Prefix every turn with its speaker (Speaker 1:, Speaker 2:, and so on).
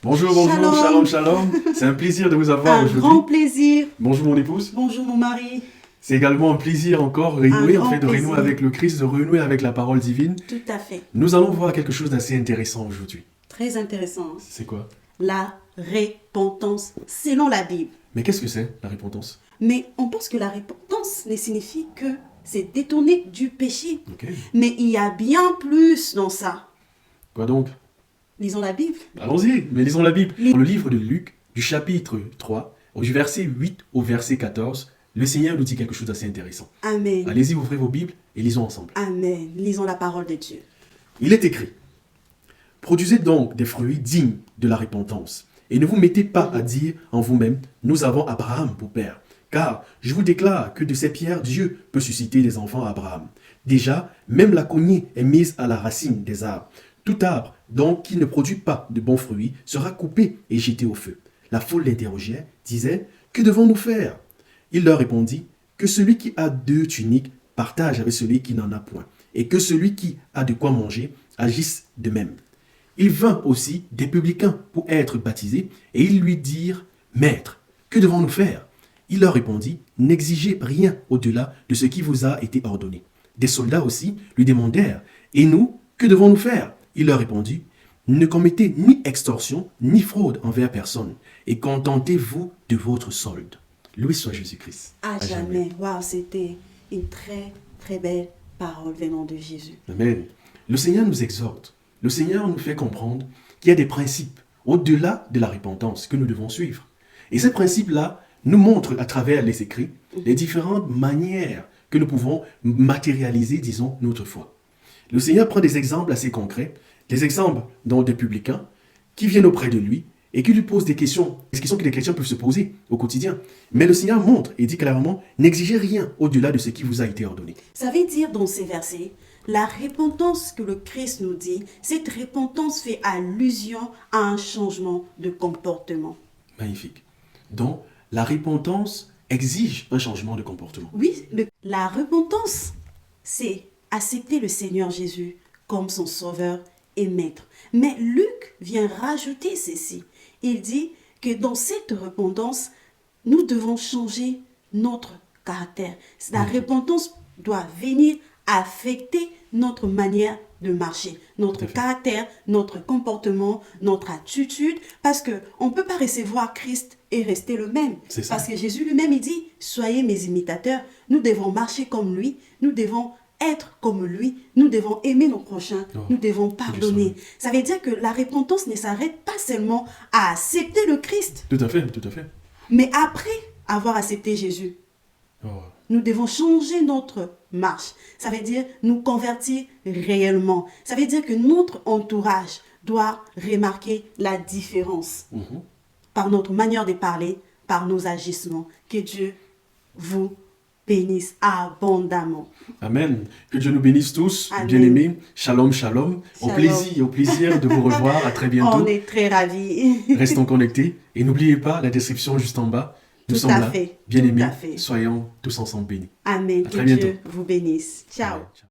Speaker 1: Bonjour, bonjour, shalom, shalom. C'est un plaisir de vous avoir
Speaker 2: Un
Speaker 1: aujourd'hui.
Speaker 2: grand plaisir.
Speaker 1: Bonjour mon épouse.
Speaker 2: Bonjour mon mari.
Speaker 1: C'est également un plaisir encore renouer,
Speaker 2: Un grand
Speaker 1: de renouer
Speaker 2: plaisir.
Speaker 1: avec le Christ, de renouer avec la parole divine.
Speaker 2: Tout à fait.
Speaker 1: Nous allons voir quelque chose d'assez intéressant aujourd'hui.
Speaker 2: Très intéressant.
Speaker 1: C'est quoi?
Speaker 2: La repentance selon la Bible.
Speaker 1: Mais qu'est-ce que c'est, la repentance?
Speaker 2: Mais on pense que la repentance ne signifie que c'est détourner du péché.
Speaker 1: Ok.
Speaker 2: Mais il y a bien plus dans ça.
Speaker 1: Quoi donc?
Speaker 2: Lisons la Bible.
Speaker 1: Allons-y, mais lisons la Bible.
Speaker 2: Lis-
Speaker 1: Dans le livre de Luc, du chapitre 3, du verset 8 au verset 14, le Seigneur nous dit quelque chose d'assez intéressant.
Speaker 2: Amen.
Speaker 1: Allez-y, ouvrez vos Bibles et lisons ensemble.
Speaker 2: Amen. Lisons la parole de Dieu.
Speaker 1: Il est écrit: produisez donc des fruits dignes de la repentance, et ne vous mettez pas à dire en vous-même: nous avons Abraham pour père. Car je vous déclare que de ces pierres, Dieu peut susciter des enfants à Abraham. Déjà, même la cognée est mise à la racine des arbres. Tout arbre, donc, qui ne produit pas de bons fruits, sera coupé et jeté au feu. La foule l'interrogeait, disait: que devons-nous faire? Il leur répondit: que celui qui a 2 tuniques partage avec celui qui n'en a point, et que celui qui a de quoi manger agisse de même. Il vint aussi des publicains pour être baptisés, et ils lui dirent: Maître, que devons-nous faire? Il leur répondit: n'exigez rien au-delà de ce qui vous a été ordonné. Des soldats aussi lui demandèrent: et nous, que devons-nous faire? Il leur répondit: ne commettez ni extorsion ni fraude envers personne, et contentez-vous de votre solde. Loué soit Jésus-Christ.
Speaker 2: À jamais. Waouh, c'était une très, très belle parole venant de Jésus.
Speaker 1: Amen. Le Seigneur nous exhorte. Le Seigneur nous fait comprendre qu'il y a des principes au-delà de la repentance que nous devons suivre. Et ces principes-là nous montrent à travers les écrits les différentes manières que nous pouvons matérialiser, disons, notre foi. Le Seigneur prend des exemples assez concrets, des exemples dont des publicains qui viennent auprès de lui et qui lui posent des questions que les chrétiens peuvent se poser au quotidien. Mais le Seigneur montre et dit clairement: n'exigez rien au-delà de ce qui vous a été ordonné.
Speaker 2: Ça veut dire dans ces versets, la repentance que le Christ nous dit, cette repentance fait allusion à un changement de comportement.
Speaker 1: Magnifique. Donc, la repentance exige un changement de comportement.
Speaker 2: Oui, la repentance, c'est accepter le Seigneur Jésus comme son sauveur et maître. Mais Luc vient rajouter ceci. Il dit que dans cette repentance, nous devons changer notre caractère. La repentance doit venir affecter notre manière de marcher, notre caractère, notre comportement, notre attitude, parce qu'on ne peut pas recevoir Christ et rester le même.
Speaker 1: C'est ça.
Speaker 2: Parce que Jésus lui-même, il dit: soyez mes imitateurs, nous devons marcher comme lui, nous devons être comme lui, nous devons aimer nos prochains, nous devons pardonner. Ça veut dire que la repentance ne s'arrête pas seulement à accepter le Christ,
Speaker 1: Tout à fait, tout à fait.
Speaker 2: mais après avoir accepté Jésus,
Speaker 1: Oh.
Speaker 2: nous devons changer notre marche. Ça veut dire nous convertir réellement. Ça veut dire que notre entourage doit remarquer la différence
Speaker 1: Mhm.
Speaker 2: par notre manière de parler, par nos agissements. Que Dieu vous bénisse abondamment.
Speaker 1: Amen. Que Dieu nous bénisse tous,
Speaker 2: Amen.
Speaker 1: bien-aimés. Shalom, shalom.
Speaker 2: Shalom.
Speaker 1: Au plaisir de vous revoir. À très bientôt.
Speaker 2: On est très ravis.
Speaker 1: Restons connectés. Et n'oubliez pas la description juste en bas. Nous
Speaker 2: Tout
Speaker 1: sommes
Speaker 2: à
Speaker 1: là,
Speaker 2: fait,
Speaker 1: bien-aimés.
Speaker 2: tout à fait.
Speaker 1: Soyons tous ensemble bénis.
Speaker 2: Amen.
Speaker 1: À
Speaker 2: Que
Speaker 1: très
Speaker 2: Dieu
Speaker 1: bientôt.
Speaker 2: vous bénisse. Ciao.
Speaker 1: Ouais.